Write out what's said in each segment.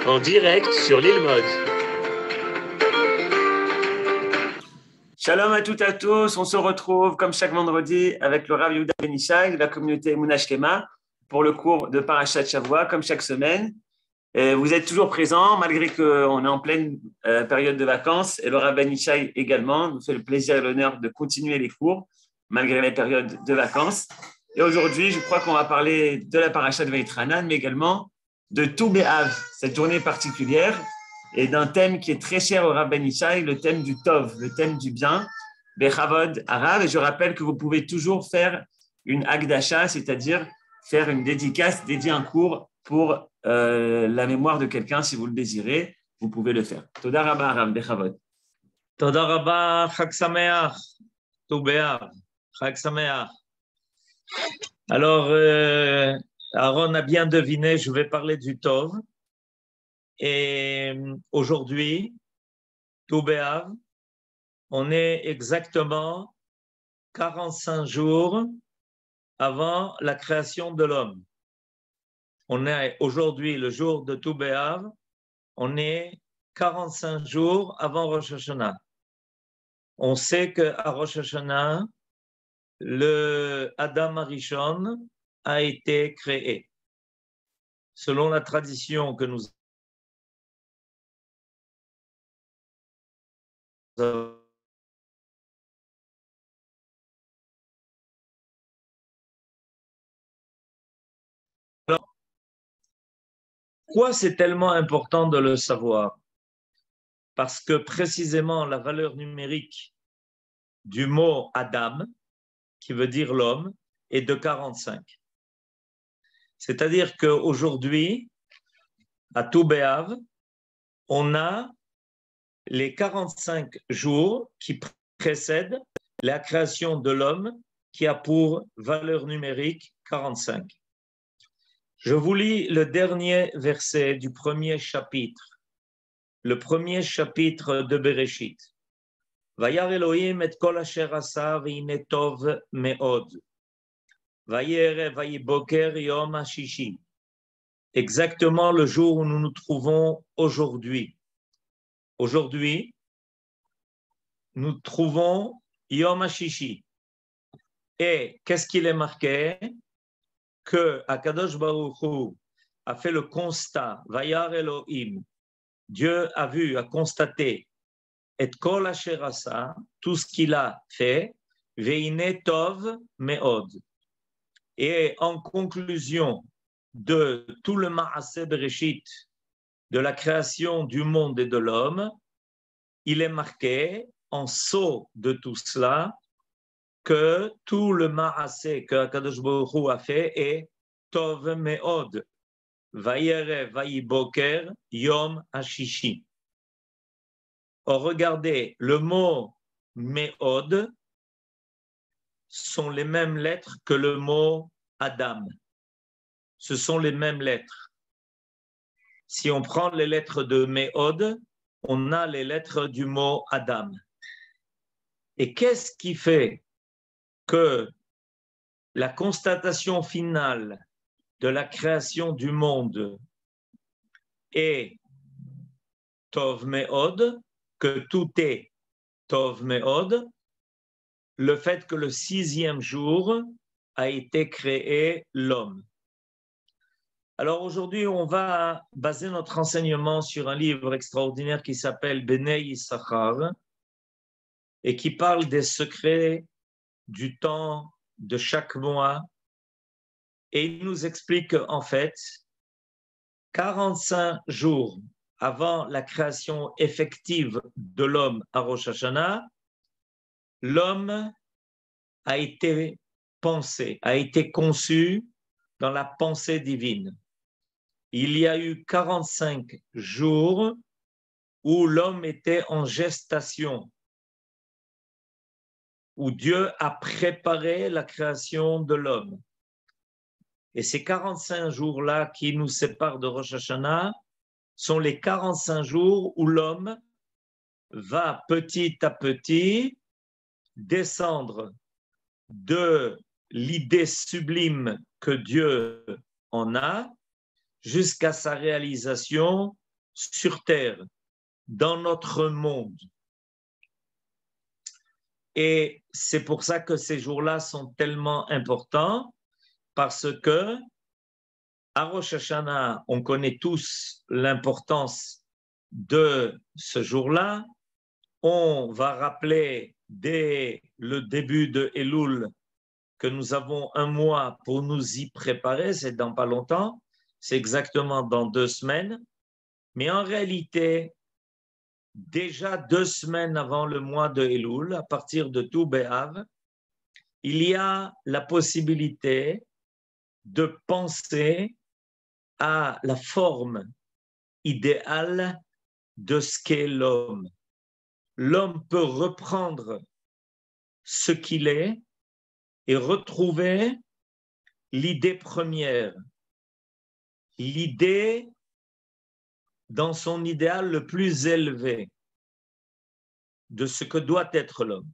En direct sur l'île Mode. Shalom à toutes et à tous, on se retrouve comme chaque vendredi avec le Rav Yehuda Ben Ishai de la communauté Emunah Shkema pour le cours de Parashat Shavua comme chaque semaine. Et vous êtes toujours présents malgré qu'on est en pleine période de vacances et le Rav Ben Ishai également nous fait le plaisir et l'honneur de continuer les cours malgré les périodes de vacances. Et aujourd'hui, je crois qu'on va parler de la Parashat Vaïtranan mais également de Tou B'Av, cette journée particulière, et d'un thème qui est très cher au Rav Ben Ishai, le thème du Tov, le thème du bien, Bechavod Arav. Et je rappelle que vous pouvez toujours faire une Hagdasha, c'est-à-dire faire une dédicace, dédier un cours pour la mémoire de quelqu'un, si vous le désirez, vous pouvez le faire. Toda Rabba Arav, Bechavod. Toda Rabba, Chag Sameach, Tou B'Av, Chag Sameach. Alors, Aaron a bien deviné, je vais parler du Tov. Et aujourd'hui, Tou B'Av, on est exactement 45 jours avant la création de l'homme. On est aujourd'hui le jour de Tou B'Av, on est 45 jours avant Rosh Hashanah. On sait qu'à Rosh Hashanah, le Adam Arishon a été créé. Selon la tradition que nous avons, alors, pourquoi c'est tellement important de le savoir? Parce que précisément la valeur numérique du mot Adam, qui veut dire l'homme, est de 45. C'est-à-dire qu'aujourd'hui, à Tou B'Av, on a les 45 jours qui précèdent la création de l'homme qui a pour valeur numérique 45. Je vous lis le dernier verset du premier chapitre, le premier chapitre de Bereshit. Vayar Elohim et kol asher asa v'hine tov me'od. Vayere vayiboker yom hashishi. Exactement le jour où nous nous trouvons aujourd'hui. Aujourd'hui, nous trouvons Yom HaShishi. Et qu'est-ce qu'il est marqué? Que Akadosh Baruch Hu a fait le constat, Vayar Elohim, Dieu a vu, a constaté, et kol asher asa, tout ce qu'il a fait, veine tov me'od. Et en conclusion de tout le Maaseh Bereshit, de la création du monde et de l'homme, il est marqué en sceau de tout cela que tout le Maaseh que Akadosh Baruch Hu a fait est Tov Me'od, Vayere Vayiboker Yom Hashishi. Or, regardez, le mot Me'od sont les mêmes lettres que le mot Adam. Ce sont les mêmes lettres. Si on prend les lettres de Me'od, on a les lettres du mot Adam. Et qu'est-ce qui fait que la constatation finale de la création du monde est Tov Me'od, que tout est Tov Me'od, le fait que le 6e jour a été créé l'homme. Alors aujourd'hui, on va baser notre enseignement sur un livre extraordinaire qui s'appelle Bnei Yissachar et qui parle des secrets du temps de chaque mois. Et il nous explique qu'en fait, 45 jours avant la création effective de l'homme à Rosh Hashanah, l'homme a été pensé, a été conçu dans la pensée divine. Il y a eu 45 jours où l'homme était en gestation, où Dieu a préparé la création de l'homme. Et ces 45 jours-là qui nous séparent de Rosh Hashanah sont les 45 jours où l'homme va petit à petit descendre de l'idée sublime que Dieu en a jusqu'à sa réalisation sur terre, dans notre monde. Et c'est pour ça que ces jours-là sont tellement importants, parce que à Rosh Hashanah, on connaît tous l'importance de ce jour-là. On va rappeler dès le début de Elul que nous avons un mois pour nous y préparer, c'est dans pas longtemps, c'est exactement dans 2 semaines. Mais en réalité, déjà 2 semaines avant le mois de Elul, à partir de Tou B'Av, il y a la possibilité de penser à la forme idéale de ce qu'est l'homme. L'homme peut reprendre ce qu'il est et retrouver l'idée première, l'idée dans son idéal le plus élevé de ce que doit être l'homme.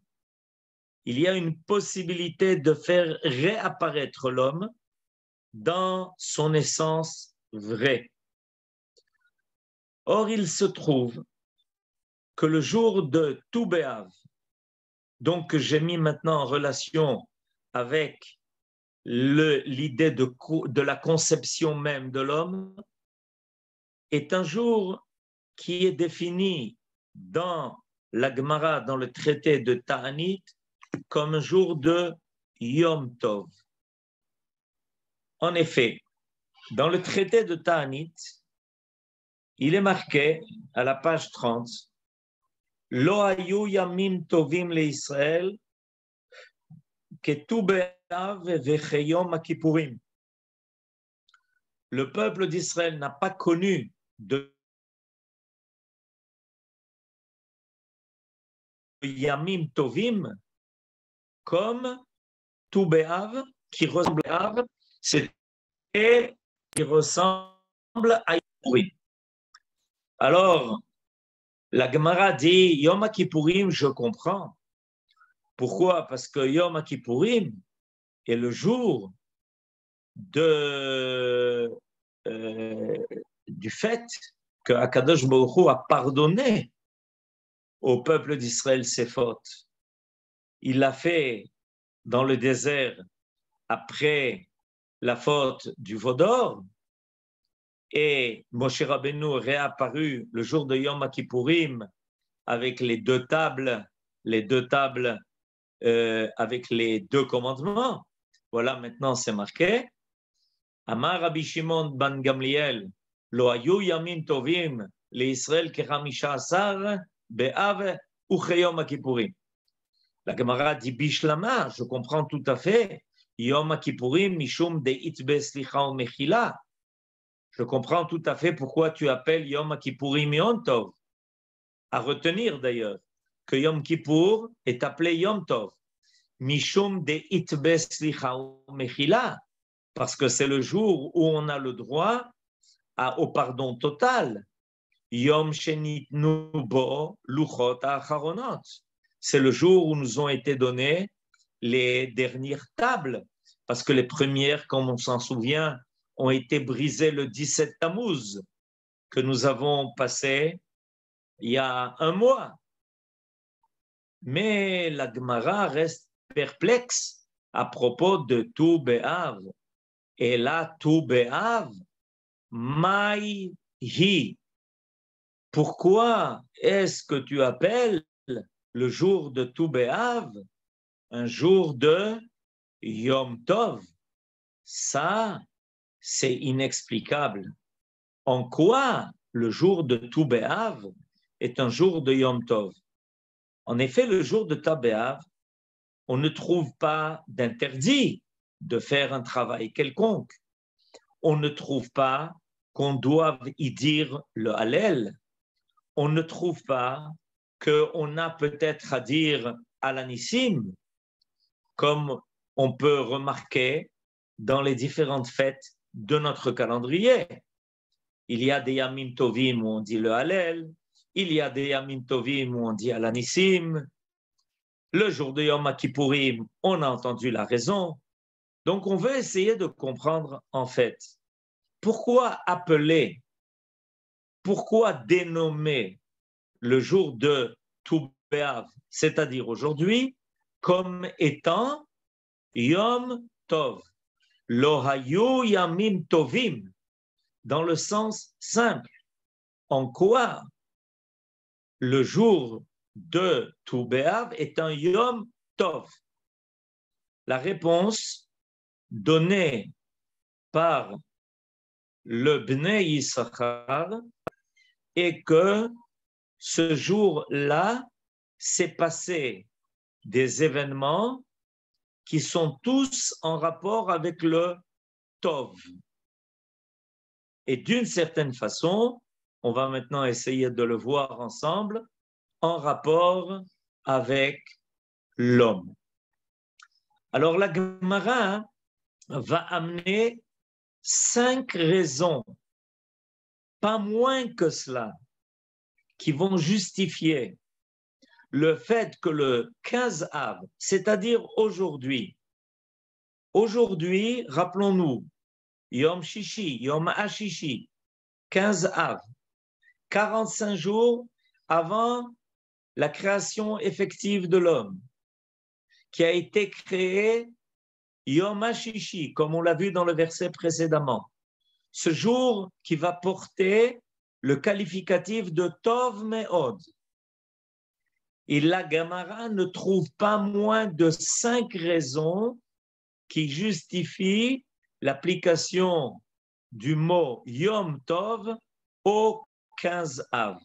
Il y a une possibilité de faire réapparaître l'homme dans son essence vraie. Or, il se trouve que le jour de Tou B'Av, donc que j'ai mis maintenant en relation avec l'idée de la conception même de l'homme, est un jour qui est défini dans la Gemara, dans le traité de Ta'anit, comme un jour de Yom Tov. En effet, dans le traité de Ta'anit, il est marqué à la page 30, Lo hayu yamim tovim le Israël que tu be'av vecheyom kippurim. Le peuple d'Israël n'a pas connu de yamim tovim comme tu be'av qui ressemble à Av, c'est qui ressemble à Kippurim. Alors, la Gemara dit Yom Kippourim, je comprends. Pourquoi? Parce que Yom Kippourim est le jour du fait que Akadosh Baruch Hu a pardonné au peuple d'Israël ses fautes. Il l'a fait dans le désert après la faute du veau d'or. Et Moshe Rabbeinu est réapparu le jour de Yom Kippourim avec les deux tables avec les 2 commandements. Voilà, maintenant c'est marqué. Amar Rabbi Shimon ben Gamliel, Lo hayu yamim tovim le Israël kechamisha asar be'av ucheyom Kippourim. La Gemara dit Bishlama, je comprends tout à fait. Yom Kippourim mishum de itbe slicha ou mechila. Je comprends tout à fait pourquoi tu appelles Yom Kippourim Yom Tov. À retenir d'ailleurs que Yom Kippour est appelé Yom Tov. Mishum de itbe slicha ou mechila. Parce que c'est le jour où on a le droit au pardon total. Yom shenitnu bo luchot acharonot. C'est le jour où nous ont été données les dernières tables. Parce que les premières, comme on s'en souvient, ont été brisées le 17 Tammuz, que nous avons passé il y a un mois. Mais la Gemara reste perplexe à propos de Tou B'Av. Et là, Tou B'Av, Mai Hi. Pourquoi est-ce que tu appelles le jour de Tou B'Av un jour de Yom Tov? Ça, c'est inexplicable. En quoi le jour de Tou B'Av est un jour de Yom Tov? En effet, le jour de Tou B'Av, on ne trouve pas d'interdit de faire un travail quelconque. On ne trouve pas qu'on doive y dire le Hallel. On ne trouve pas qu'on a peut-être à dire Alanissim, comme on peut remarquer dans les différentes fêtes de notre calendrier. Il y a des Yamim Tovim où on dit le Hallel, il y a des Yamim Tovim où on dit Alanissim. Le jour de Yom Kippourim, on a entendu la raison. Donc, on veut essayer de comprendre, en fait, pourquoi appeler, pourquoi dénommer le jour de Tu B'Av, c'est-à-dire aujourd'hui, comme étant Yom Tov. Lo hayu yamim tovim, dans le sens simple. En quoi le jour de Tu B'Av est un Yom Tov? La réponse donnée par le Bnei Yissachar est que ce jour-là s'est passé des événements qui sont tous en rapport avec le Tov. Et d'une certaine façon, on va maintenant essayer de le voir ensemble, en rapport avec l'homme. Alors la Gemara va amener 5 raisons, pas moins que cela, qui vont justifier le fait que le 15 Av, c'est-à-dire aujourd'hui, rappelons-nous, Yom Shishi, Yom Hashishi, 15 Av, 45 jours avant la création effective de l'homme, qui a été créé Yom Hashishi, comme on l'a vu dans le verset précédemment. Ce jour qui va porter le qualificatif de Tov Me'od. Et la Gemara ne trouve pas moins de 5 raisons qui justifient l'application du mot Yom Tov au 15 Av.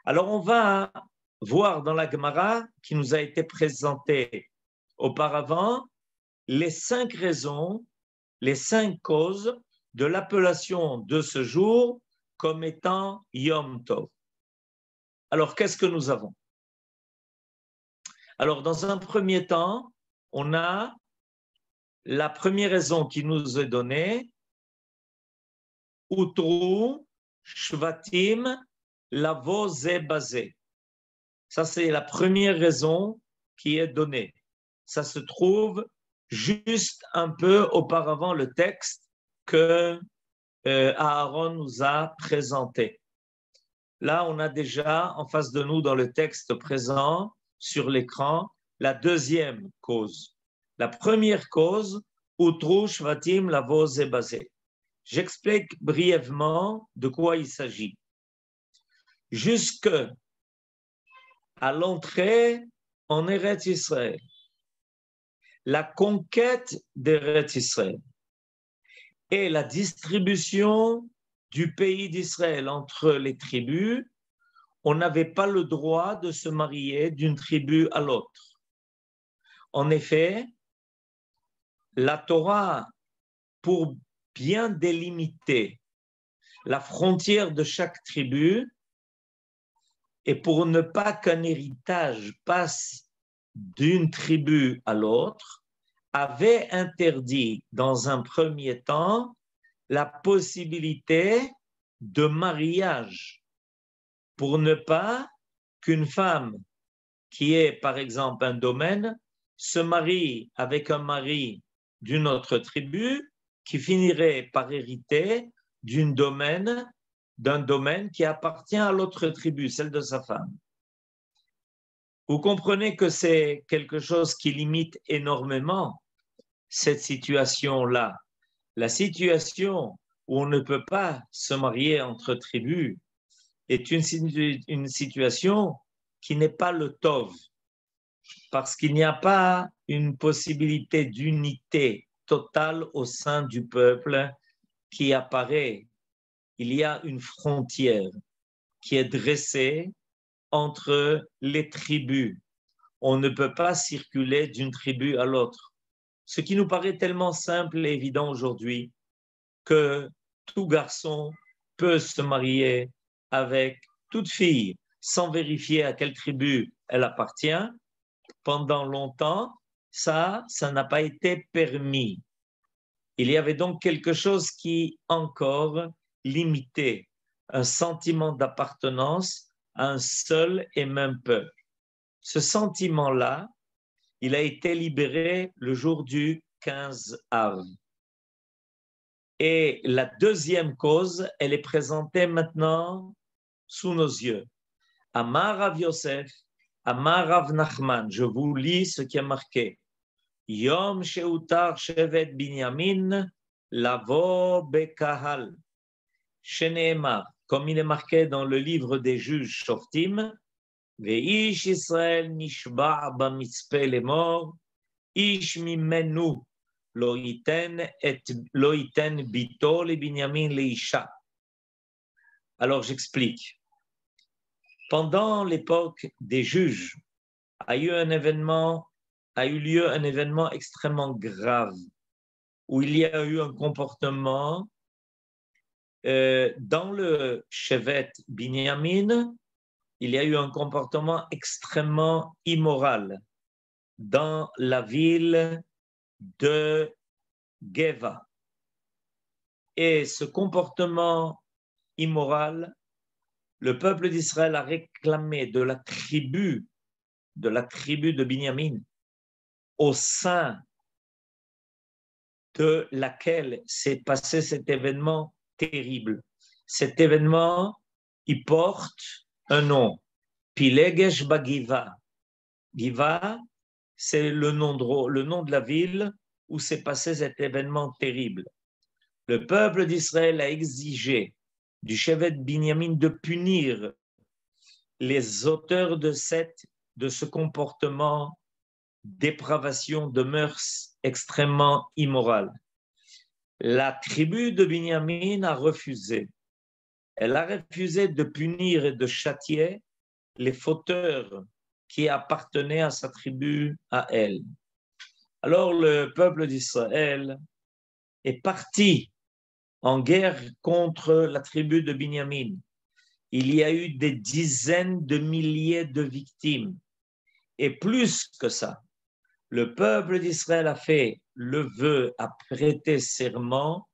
Alors on va voir dans la Gemara qui nous a été présentée auparavant les 5 raisons, les 5 causes de l'appellation de ce jour comme étant Yom Tov. Alors qu'est-ce que nous avons? Alors dans un premier temps, on a la première raison qui nous est donnée, Utru Shvatim Lavo Ze Bazé. Ça, c'est la première raison qui est donnée. Ça se trouve juste un peu auparavant le texte que Aaron nous a présenté. Là, on a déjà en face de nous dans le texte présent sur l'écran la deuxième cause. La première cause, Utru Shvatim Lavo Ze Bazé. J'explique brièvement de quoi il s'agit. Jusque à l'entrée en Eretz Israël, la conquête d'Eretz Israël et la distribution du pays d'Israël entre les tribus, on n'avait pas le droit de se marier d'une tribu à l'autre. En effet, la Torah, pour bien délimiter la frontière de chaque tribu et pour ne pas qu'un héritage passe d'une tribu à l'autre, avait interdit dans un premier temps la possibilité de mariage pour ne pas qu'une femme qui est par exemple un domaine se marie avec un mari d'une autre tribu qui finirait par hériter d'un domaine qui appartient à l'autre tribu, celle de sa femme. Vous comprenez que c'est quelque chose qui limite énormément cette situation-là. La situation où on ne peut pas se marier entre tribus est une situation qui n'est pas le Tov, parce qu'il n'y a pas une possibilité d'unité totale au sein du peuple qui apparaît. Il y a une frontière qui est dressée entre les tribus. On ne peut pas circuler d'une tribu à l'autre. Ce qui nous paraît tellement simple et évident aujourd'hui que tout garçon peut se marier avec toute fille sans vérifier à quelle tribu elle appartient. Pendant longtemps, ça n'a pas été permis. Il y avait donc quelque chose qui encore limitait un sentiment d'appartenance à un seul et même peuple. Ce sentiment-là, il a été libéré le jour du 15 Av. Et la deuxième cause, elle est présentée maintenant sous nos yeux. Amar Rav Yosef, Amar Rav Nachman, je vous lis ce qui est marqué. Yom Sheutar Shevet Binyamin, Lavo Bekahal. Sheneemar, comme il est marqué dans le livre des juges Shoftim, Veish Israël Nishba Bamitzpe Lemor, Ish Mimenu Lo Iten Bito le Binyamin Leisha. Alors j'explique. Pendant l'époque des juges, a eu lieu un événement extrêmement grave où il y a eu un comportement dans le Shevet Binyamin, il y a eu un comportement extrêmement immoral dans la ville de Geva. Et ce comportement immoral, le peuple d'Israël a réclamé de la tribu de Binyamin, au sein de laquelle s'est passé cet événement terrible. Cet événement, il porte un nom, Pilegesh Bagiva. Giva, c'est le nom de la ville où s'est passé cet événement terrible. Le peuple d'Israël a exigé du Shevet Binyamin de punir les auteurs de ce comportement dépravation de mœurs extrêmement immorale. La tribu de Binyamin a refusé. Elle a refusé de punir et de châtier les fauteurs qui appartenaient à sa tribu, à elle. Alors le peuple d'Israël est parti en guerre contre la tribu de Binyamin. Il y a eu des dizaines de milliers de victimes. Et plus que ça, le peuple d'Israël a fait le vœu, a prêté serment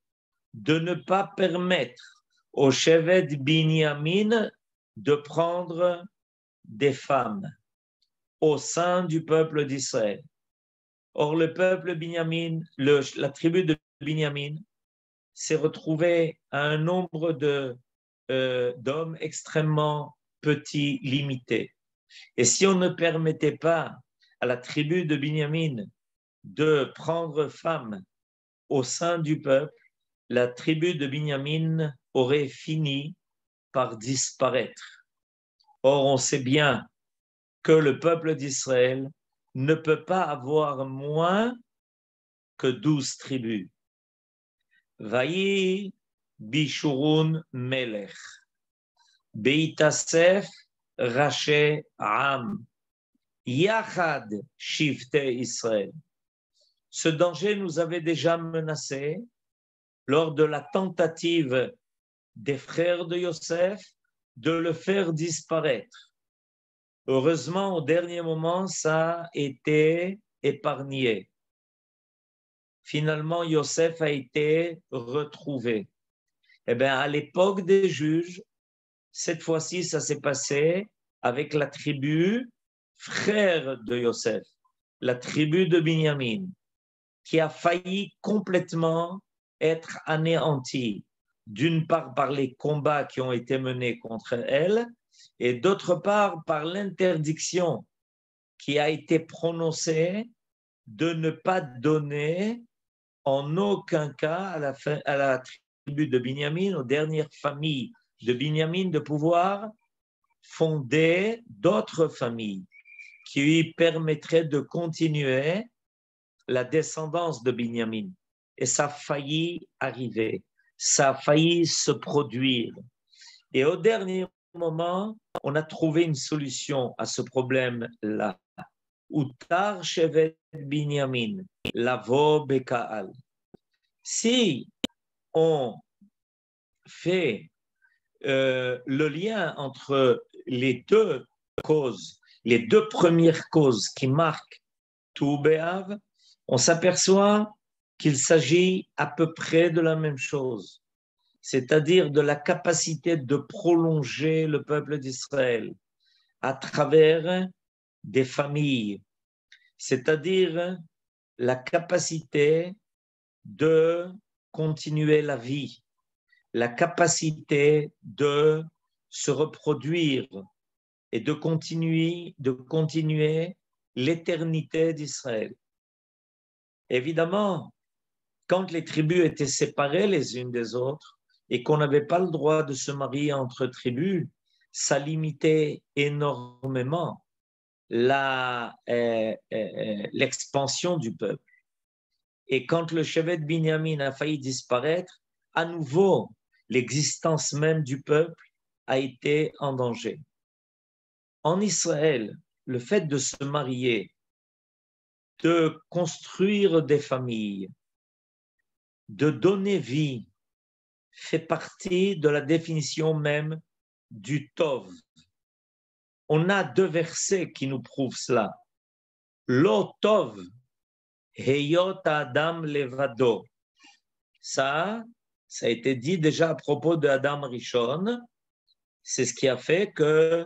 de ne pas permettre au Shevet Binyamin de prendre des femmes au sein du peuple d'Israël. Or, le peuple Binyamin, la tribu de Binyamin, s'est retrouvée à un nombre d'hommes extrêmement petits, limités. Et si on ne permettait pas à la tribu de Binyamin de prendre femme au sein du peuple, la tribu de Binyamin aurait fini par disparaître. Or, on sait bien que le peuple d'Israël ne peut pas avoir moins que 12 tribus. Vayi Bishurun Melech, Beitasef Raché Am, Yachad Shifte Israël. Ce danger nous avait déjà menacé lors de la tentative des frères de Yosef de le faire disparaître. Heureusement, au dernier moment, ça a été épargné. Finalement, Yosef a été retrouvé. Eh bien, à l'époque des juges, cette fois-ci, ça s'est passé avec la tribu frère de Yosef, la tribu de Binyamin, qui a failli complètement être anéantie, d'une part par les combats qui ont été menés contre elle, et d'autre part par l'interdiction qui a été prononcée de ne pas donner en aucun cas à la tribu de Binyamin, aux dernières familles de Binyamin, de pouvoir fonder d'autres familles qui lui permettraient de continuer la descendance de Binyamin. Et ça a failli arriver, ça a failli se produire. Et au dernier moment, on a trouvé une solution à ce problème-là. Utar Shevet Binyamin, Lavo Bekaal. Si on fait le lien entre les deux causes, les deux premières causes qui marquent Tou B'Av, on s'aperçoit qu'il s'agit à peu près de la même chose, c'est-à-dire de la capacité de prolonger le peuple d'Israël à travers des familles, c'est-à-dire la capacité de continuer la vie, la capacité de se reproduire et de continuer l'éternité d'Israël. Évidemment, quand les tribus étaient séparées les unes des autres et qu'on n'avait pas le droit de se marier entre tribus, ça limitait énormément l'expansion du peuple. Et quand le chevet de Binyamin a failli disparaître, à nouveau, l'existence même du peuple a été en danger. En Israël, le fait de se marier, de construire des familles, de donner vie, fait partie de la définition même du Tov. On a 2 versets qui nous prouvent cela. Lo Tov, Heyot Adam Levado. Ça a été dit déjà à propos de Adam Rishon. C'est ce qui a fait que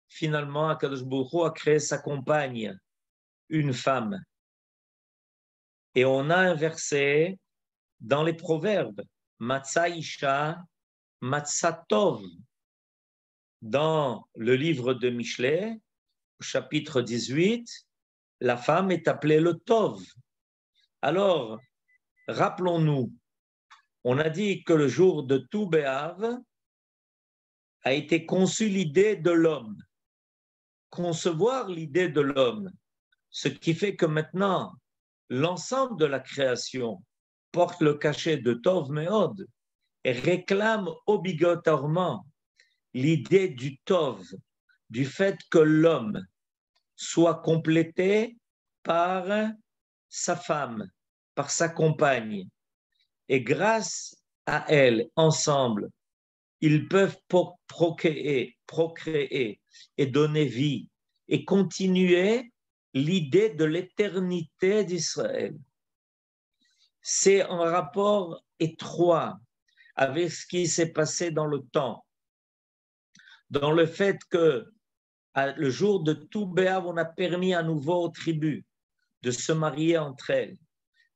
finalement Akadosh Baruch Hu a créé sa compagne, une femme. Et on a un verset dans les Proverbes, Matzah Isha, Matzah Tov. Dans le livre de Michelet, au chapitre 18, la femme est appelée le Tov. Alors, rappelons-nous, on a dit que le jour de Tou B'Av a été conçue l'idée de l'homme. Concevoir l'idée de l'homme, ce qui fait que maintenant, l'ensemble de la création porte le cachet de Tov Meod et réclame obligatoirement l'idée du Tov, du fait que l'homme soit complété par sa femme, par sa compagne. Et grâce à elle, ensemble, ils peuvent procréer et donner vie et continuer l'idée de l'éternité d'Israël. C'est en rapport étroit avec ce qui s'est passé dans le temps, dans le fait que le jour de Tou B'Av, on a permis à nouveau aux tribus de se marier entre elles,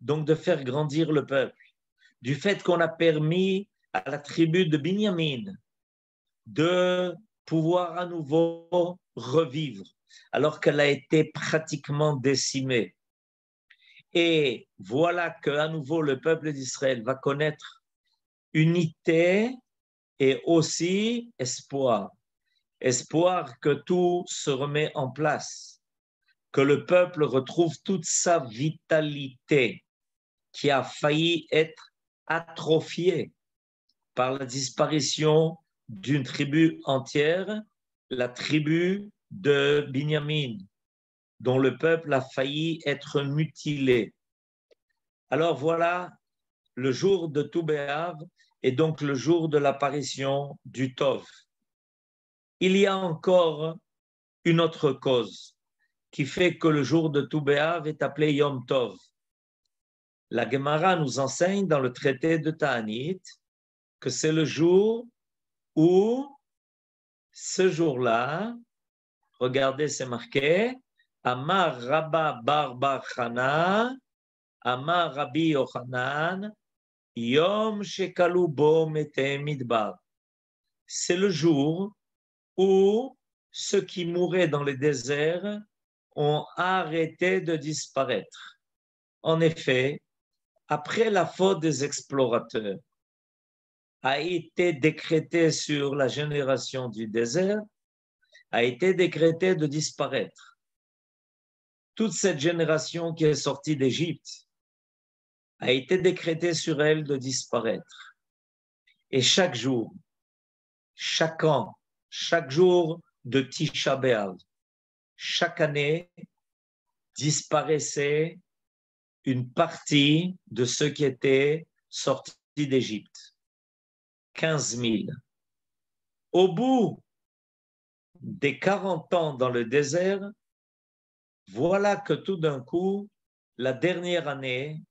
donc de faire grandir le peuple, du fait qu'on a permis à la tribu de Binyamin de pouvoir à nouveau revivre, alors qu'elle a été pratiquement décimée. Et voilà qu'à nouveau le peuple d'Israël va connaître unité et aussi espoir. Espoir que tout se remet en place, que le peuple retrouve toute sa vitalité qui a failli être atrophiée par la disparition d'une tribu entière, la tribu de Binyamin, dont le peuple a failli être mutilé. Alors voilà, le jour de Tou B'Av est donc le jour de l'apparition du Tov. Il y a encore une autre cause qui fait que le jour de Tou B'Av est appelé Yom Tov. La Gemara nous enseigne dans le traité de Ta'anit que c'est le jour où, ce jour-là, regardez, c'est marqué, Amar Rabba Bar Bar Chana, Amar Rabbi Yochanan, Yom Shekalu Bo Mete Midbar. C'est le jour où ceux qui mouraient dans les déserts ont arrêté de disparaître. En effet, après la faute des explorateurs, a été décrété sur la génération du désert, a été décrété de disparaître. Toute cette génération qui est sortie d'Égypte a été décrété sur elle de disparaître. Et chaque jour, chaque an, chaque jour de Tisha B'Av, chaque année, disparaissait une partie de ceux qui étaient sortis d'Égypte. 15 000. Au bout des 40 ans dans le désert, voilà que tout d'un coup, la dernière année,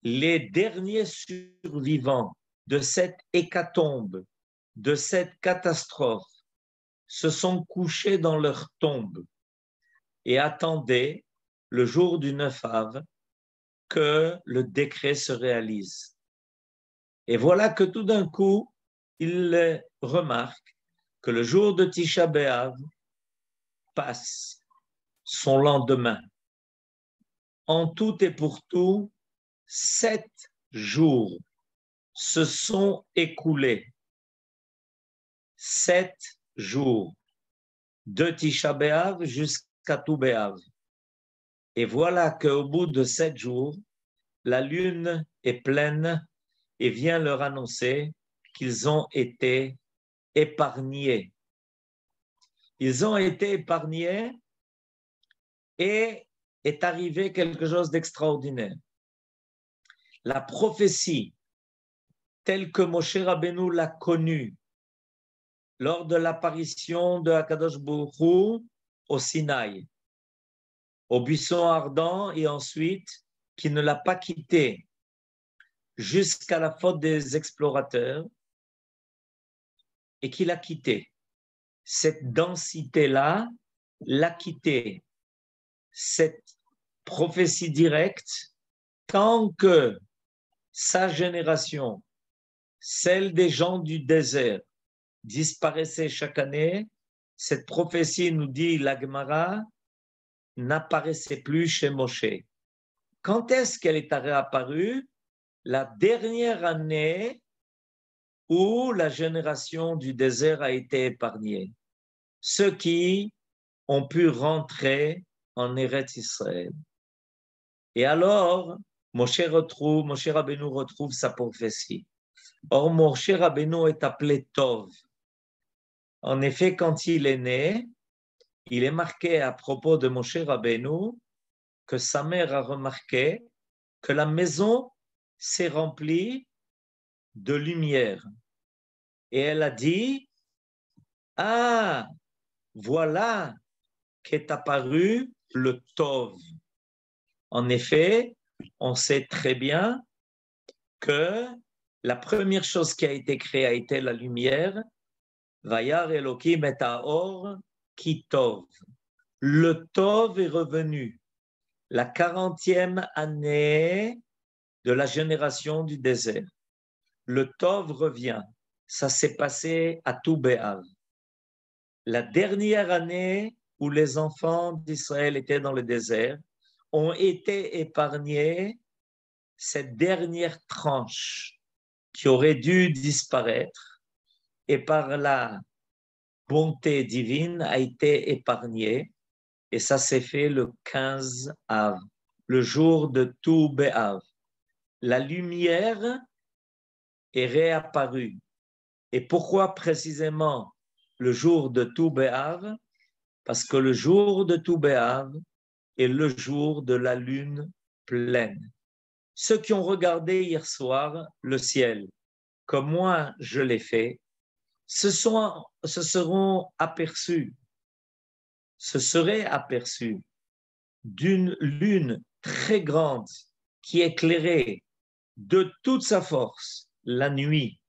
les derniers survivants de cette hécatombe, de cette catastrophe, se sont couchés dans leur tombe et attendaient le jour du 9 Av, que le décret se réalise. Et voilà que tout d'un coup, il remarque que le jour de Tisha B'Av passe son lendemain. En tout et pour tout, 7 jours se sont écoulés. 7 jours de Tisha B'Av jusqu'à Tou B'Av. Et voilà qu'au bout de 7 jours, la lune est pleine et vient leur annoncer qu'ils ont été épargnés. Ils ont été épargnés et est arrivé quelque chose d'extraordinaire. La prophétie, telle que Moshe Rabbeinu l'a connue lors de l'apparition de Akadosh Baruch Hu au Sinaï, au buisson ardent, et ensuite qui ne l'a pas quitté jusqu'à la faute des explorateurs et qui l'a quitté. Cette densité-là l'a quitté. Cette prophétie directe, tant que sa génération, celle des gens du désert, disparaissait chaque année, cette prophétie, nous dit la Gemara, n'apparaissait plus chez Moshe. Quand est-ce qu'elle est réapparue? La dernière année où la génération du désert a été épargnée. Ceux qui ont pu rentrer en Eretz Israël. Et alors, Moshe Rabbeinu retrouve sa prophétie. Or, Moshe Rabbeinu est appelé Tov. En effet, quand il est né, il est marqué à propos de Moshe Rabbeinu que sa mère a remarqué que la maison s'est remplie de lumière. Et elle a dit, « Ah, voilà qu'est apparu le Tov. » En effet, on sait très bien que la première chose qui a été créée a été la lumière. Vayar Elohim et Haor ki Tov. Le Tov est revenu. La 40e année de la génération du désert. Le Tov revient. Ça s'est passé à Tou B'Av. La dernière année où les enfants d'Israël étaient dans le désert ont été épargnés, cette dernière tranche qui aurait dû disparaître et par la bonté divine a été épargnée. Et ça s'est fait le 15 Av, le jour de Tou B'Av. La lumière est réapparue. Et pourquoi précisément le jour de Tou B'Av? Parce que le jour de Tou B'Av est le jour de la lune pleine. Ceux qui ont regardé hier soir le ciel, comme moi je l'ai fait, se seraient aperçus d'une lune très grande qui éclairait de toute sa force la nuit,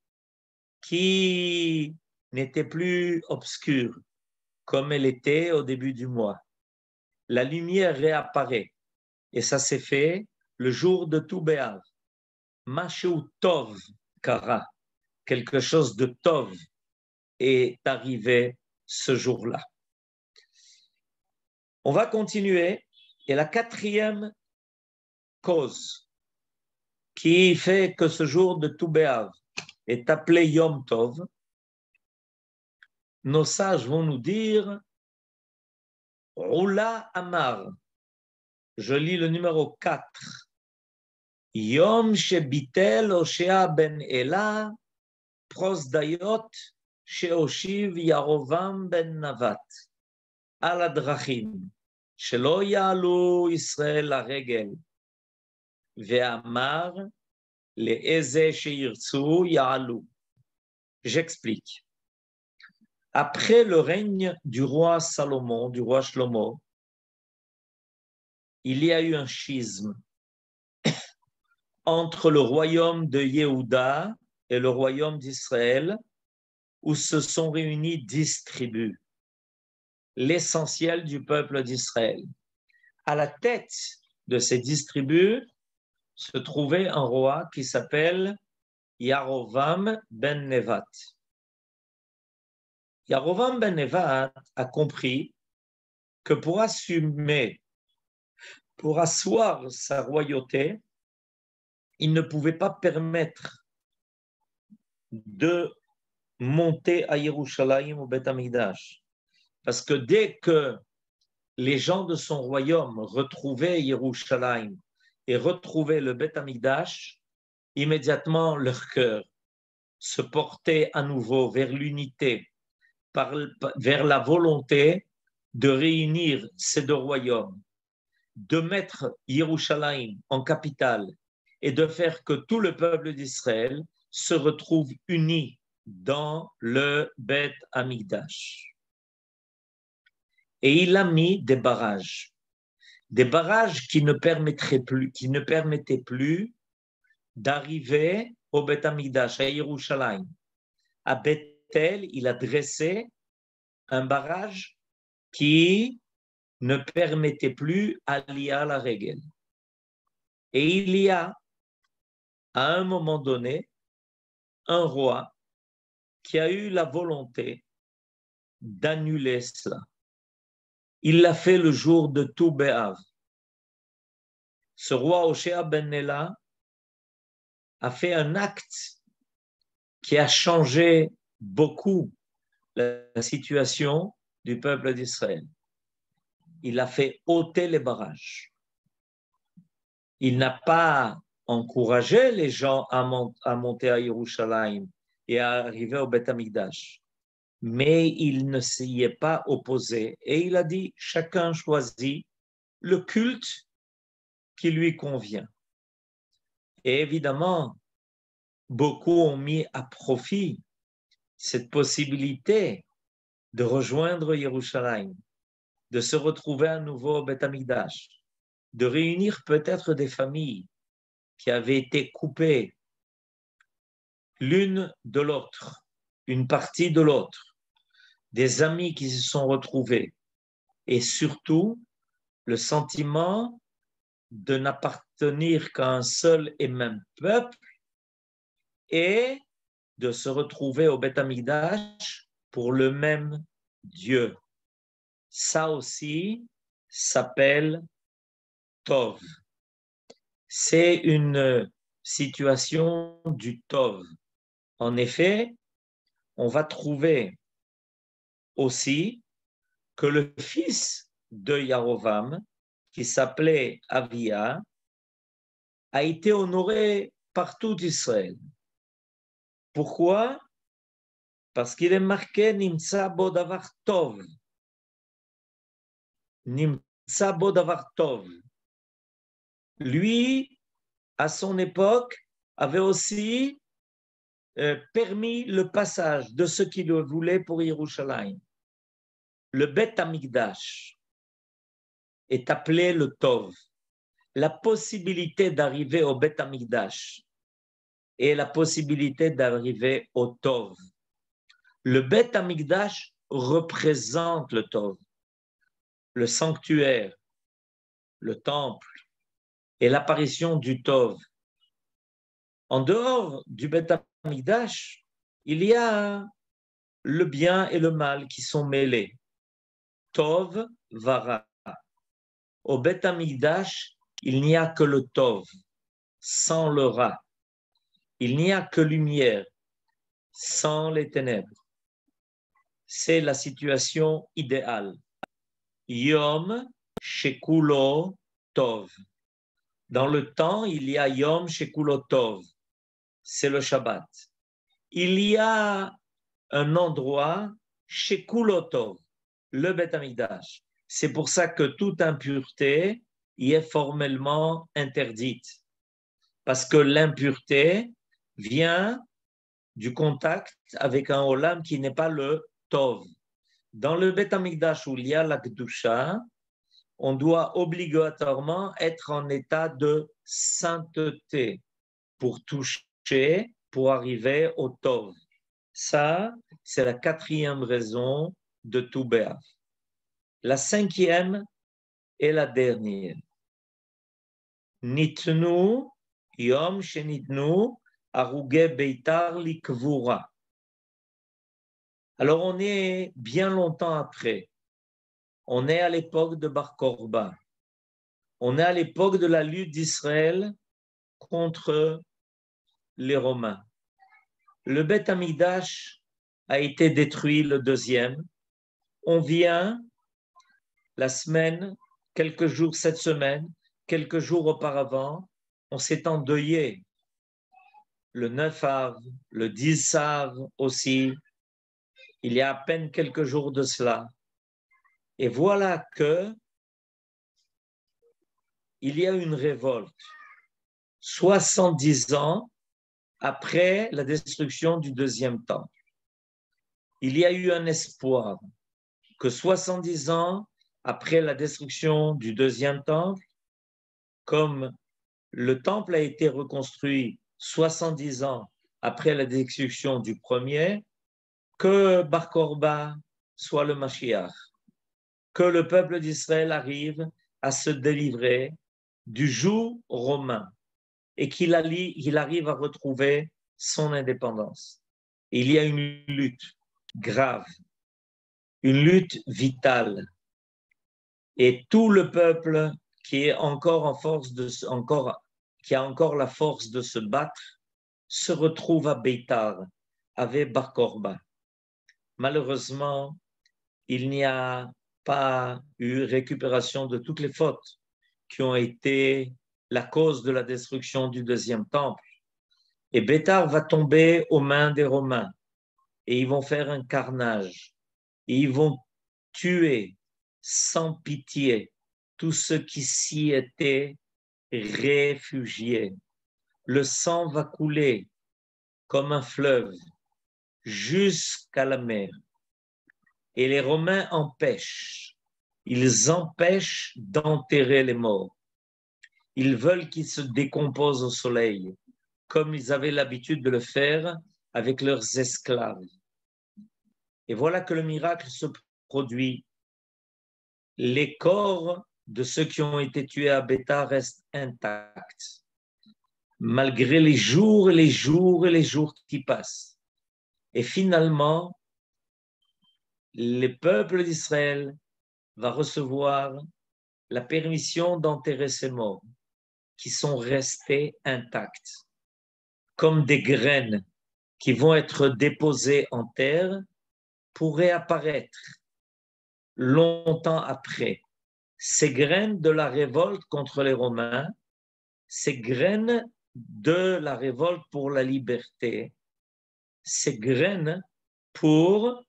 qui n'était plus obscure comme elle était au début du mois. La lumière réapparaît et ça s'est fait le jour de Tou B'Av. Mashu Tov Kara, quelque chose de Tov est arrivé ce jour-là. On va continuer. Et la 4e cause qui fait que ce jour de Tou B'Av est appelé Yom Tov, nos sages vont nous dire Roula Amar. Je lis le numéro 4. Yom Shebitel Oshea ben Ela Prosdayot Sheoshiv Yarovam ben Navat Al Adrachim Shelo Ya'alu Israël Aregel Ve'amar Le'eze Sheirtzu Ya'alu. J'explique. Après le règne du roi Salomon, du roi Shlomo, il y a eu un schisme entre le royaume de Yehuda et le royaume d'Israël, où se sont réunis 10 tribus, l'essentiel du peuple d'Israël. à la tête de ces 10 tribus se trouvait un roi qui s'appelle Yarovam ben Nevat. Yarovam ben Nevat a compris que pour asseoir sa royauté, il ne pouvait pas permettre de monter à Yerushalayim au Beth Amikdash. Parce que dès que les gens de son royaume retrouvaient Yerushalayim et retrouvaient le Beth Amikdash, immédiatement leur cœur se portait à nouveau vers l'unité, vers la volonté de réunir ces deux royaumes, de mettre Yerushalayim en capitale et de faire que tout le peuple d'Israël se retrouve uni dans le Beth Amikdash. Et il a mis des barrages qui ne permettaient plus d'arriver au Beth Amikdash, à Yerushalayim. À Bethel, il a dressé un barrage qui ne permettait plus Aliyah la Regel. Et il y a, à un moment donné, un roi qui a eu la volonté d'annuler cela. Il l'a fait le jour de Tou B'Av. Ce roi Hoshea ben Ela a fait un acte qui a changé beaucoup la situation du peuple d'Israël. Il a fait ôter les barrages. Il n'a pas encouragé les gens à monter à Yerushalayim et à arriver au Beth Amikdash. Mais il ne s'y est pas opposé et il a dit chacun choisit le culte qui lui convient. Et évidemment, beaucoup ont mis à profit cette possibilité de rejoindre Yerushalayim, de se retrouver à nouveau au Beth Amikdash, de réunir peut-être des familles qui avaient été coupées l'une de l'autre, une partie de l'autre, des amis qui se sont retrouvés, et surtout le sentiment de n'appartenir qu'à un seul et même peuple et de se retrouver au Beth Amikdash pour le même Dieu. Ça aussi s'appelle Tov. C'est une situation du Tov. En effet, on va trouver aussi que le fils de Yarovam, qui s'appelait Avia, a été honoré par tout Israël. Pourquoi? Parce qu'il est marqué Nimtsa bo davar tov. Nimtsa bo davar tov. Lui, à son époque, avait aussi permis le passage de ce qu'il voulait pour Yerushalayim. Le Beth Amikdash est appelé le Tov. La possibilité d'arriver au Beth Amikdash et la possibilité d'arriver au Tov. Le Beth Amikdash représente le Tov, le sanctuaire, le temple et l'apparition du Tov. En dehors du Beth Amikdash, il y a le bien et le mal qui sont mêlés. Tov, Vara. Au Beth Amikdash, il n'y a que le Tov, sans le Ra. Il n'y a que lumière, sans les ténèbres. C'est la situation idéale. Yom Shekulo Tov. Dans le temps, il y a Yom Shekulo Tov. C'est le Shabbat. Il y a un endroit Shekulo Tov, le Beth Amikdash. C'est pour ça que toute impureté y est formellement interdite. Parce que l'impureté vient du contact avec un olam qui n'est pas le Tov. Dans le Beth Amikdash où il y a la Kedusha, on doit obligatoirement être en état de sainteté pour toucher, pour arriver au Tov. Ça, c'est la 4e raison de Tou B'Av. La 5e et la dernière. Nitnu, Yom Shenitnu, Aruge Beitar Likvura. Alors on est bien longtemps après. On est à l'époque de Bar Korba. On est à l'époque de la lutte d'Israël contre les Romains. Le Beth Amikdash a été détruit, le deuxième. On vient la semaine, quelques jours cette semaine, quelques jours auparavant, on s'est endeuillé. Le 9 Av, le 10 Av aussi, il y a à peine quelques jours de cela. Et voilà que il y a une révolte. 70 ans après la destruction du deuxième temple. Il y a eu un espoir que 70 ans après la destruction du deuxième temple, comme le temple a été reconstruit 70 ans après la destruction du premier, que Bar Korba soit le Mashiach, que le peuple d'Israël arrive à se délivrer du joug romain et qu'il arrive à retrouver son indépendance. Il y a une lutte grave, une lutte vitale. Et tout le peuple qui est encore en force qui a encore la force de se battre, se retrouve à Beitar, avec Bar Korba. Malheureusement, il n'y a pas eu récupération de toutes les fautes qui ont été la cause de la destruction du deuxième temple. Et Beitar va tomber aux mains des Romains. Et ils vont faire un carnage. Et ils vont tuer sans pitié tous ceux qui s'y étaient réfugiés. Le sang va couler comme un fleuve jusqu'à la mer. Et les Romains ils empêchent d'enterrer les morts. Ils veulent qu'ils se décomposent au soleil, comme ils avaient l'habitude de le faire avec leurs esclaves. Et voilà que le miracle se produit. Les corps de ceux qui ont été tués à Beitar restent intacts, malgré les jours et les jours et les jours qui passent. Et finalement, le peuple d'Israël va recevoir la permission d'enterrer ces morts qui sont restés intacts, comme des graines qui vont être déposées en terre pour réapparaître longtemps après. Ces graines de la révolte contre les Romains, ces graines de la révolte pour la liberté, ces graines pour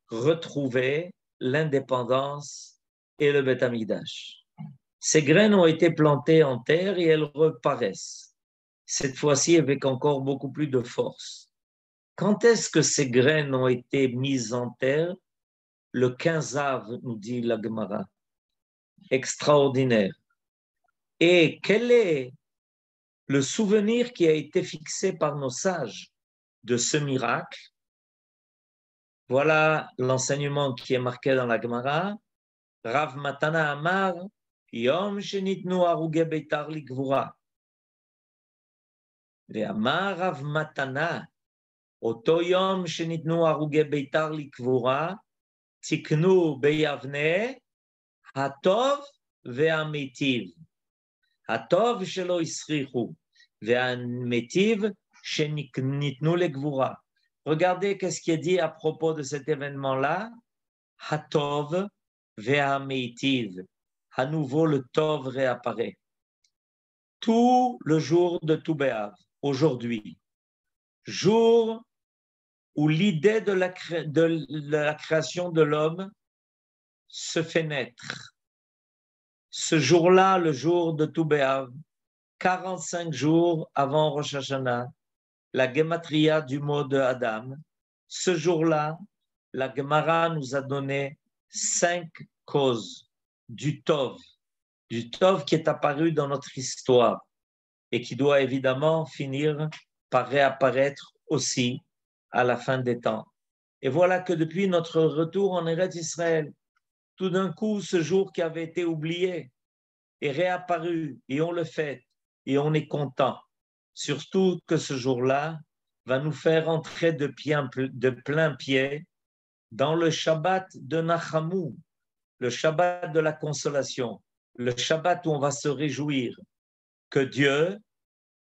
retrouver l'indépendance et le Beth Amikdash. Ces graines ont été plantées en terre et elles reparaissent, cette fois-ci avec encore beaucoup plus de force. Quand est-ce que ces graines ont été mises en terre? Le 15 Av, nous dit la Gemara. Extraordinaire. Et quel est le souvenir qui a été fixé par nos sages de ce miracle? Voilà l'enseignement qui est marqué dans la Gemara. Rav Matana Amar, Yom Shenitnu Aruge Beitar Likvura. Amar Rav Matana, Oto Yom Shenitnu Aruge Beitar Likvura, Tiknu Beyavne, Hatov ve'amitiv. Hatov shelo isrichu, ve'amitiv shenitnu legvura. Regardez qu'est-ce qui est dit à propos de cet événement-là. Hatov ve'amitiv. À nouveau, le Tov réapparaît. Tout le jour de Tou B'Av, aujourd'hui, jour où l'idée de la création de l'homme se fait naître. Ce jour-là, le jour de Tou B'Av, 45 jours avant Rosh Hashanah, la gematria du mot de Adam, ce jour-là, la Gemara nous a donné 5 causes du Tov qui est apparu dans notre histoire et qui doit évidemment finir par réapparaître aussi à la fin des temps. Et voilà que depuis notre retour en Eretz Israël, tout d'un coup, ce jour qui avait été oublié est réapparu et on le fête et on est content. Surtout que ce jour-là va nous faire entrer de plein pied dans le Shabbat de Nachamu, le Shabbat de la consolation, le Shabbat où on va se réjouir que Dieu,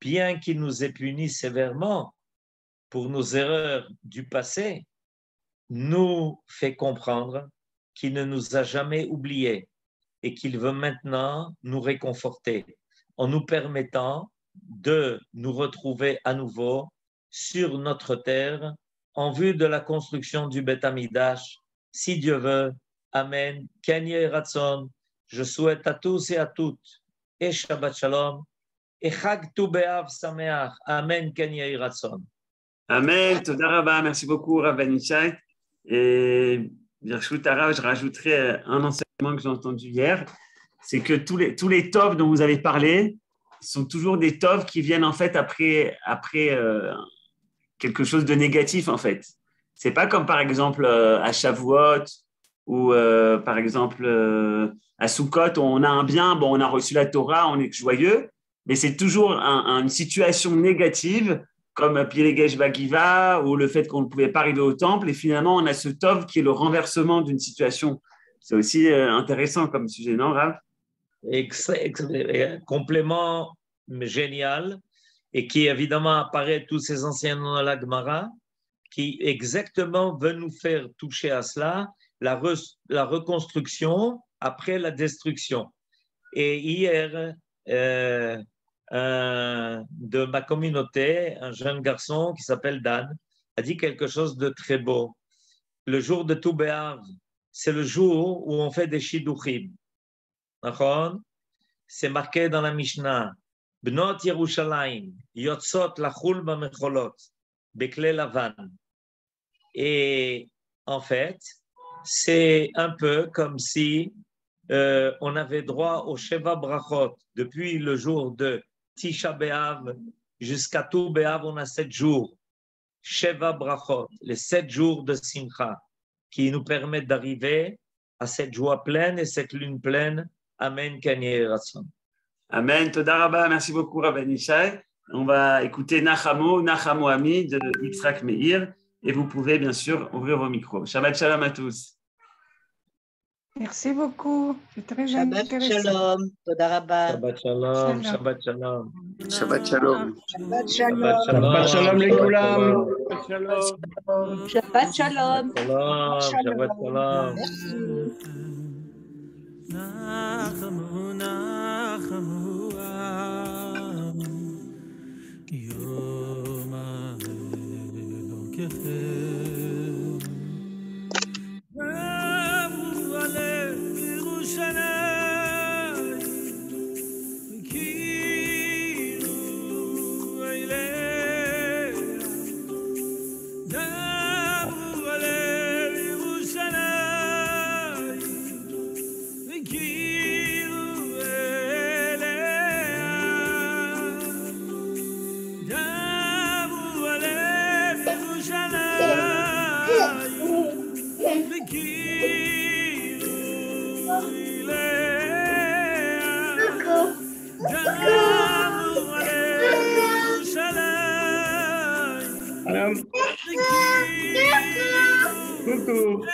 bien qu'il nous ait punis sévèrement pour nos erreurs du passé, nous fait comprendre qu'il ne nous a jamais oubliés et qu'il veut maintenant nous réconforter en nous permettant de nous retrouver à nouveau sur notre terre en vue de la construction du Beth Amidash, si Dieu veut. Amen. Ken Yehi Ratzon. Je souhaite à tous et à toutes et Shabbat Shalom et Chag Tu B'Av Sameach. Amen. Ken Yehi Ratzon. Amen. Toda Rabba. Merci beaucoup, Rav Ben Ishai. Et Birshut Harav, je rajouterai un enseignement que j'ai entendu hier, c'est que tous les tovs dont vous avez parlé sont toujours des tovs qui viennent en fait après quelque chose de négatif en fait. C'est pas comme par exemple à Shavuot ou par exemple à Sukkot, on a un bien, bon, on a reçu la Torah, on est joyeux, mais c'est toujours une situation négative comme Pilegesh Bagiva ou le fait qu'on ne pouvait pas arriver au temple et finalement on a ce tov qui est le renversement d'une situation. C'est aussi intéressant comme sujet, non, Rav? Complément génial et qui évidemment apparaît tous ces enseignements de la Gemara qui exactement veulent nous faire toucher à cela, la reconstruction après la destruction. Et hier, de ma communauté, un jeune garçon qui s'appelle Dan, a dit quelque chose de très beau. Le jour de Tu B'Av, c'est le jour où on fait des shidduchim. C'est marqué dans la Mishnah. Bnot Yerushalayim, yotzot lachul b'mecholot, bekle lavan. Et en fait, c'est un peu comme si on avait droit au Sheva Brachot. Depuis le jour de Tisha B'Av jusqu'à Tu B'Av, on a 7 jours. Sheva Brachot, les 7 jours de Simcha, qui nous permettent d'arriver à cette joie pleine et cette lune pleine. Amen, Ken Yehi Ratzon. Amen, Toda Rabba, merci beaucoup, Rav Ben Ishai. On va écouter Nachamo Ami de Yitzhak Meir et vous pouvez bien sûr ouvrir vos micros. Shabbat Shalom à tous. Merci beaucoup, c'est très Shabbat intéressant. Shalom, Toda Rabba. Shabbat Shalom, Shabbat Shalom. Shabbat Shalom. Shabbat Shalom. Shabbat Shalom לכולם. Shabbat Shalom. Shabbat Shalom. Coucou.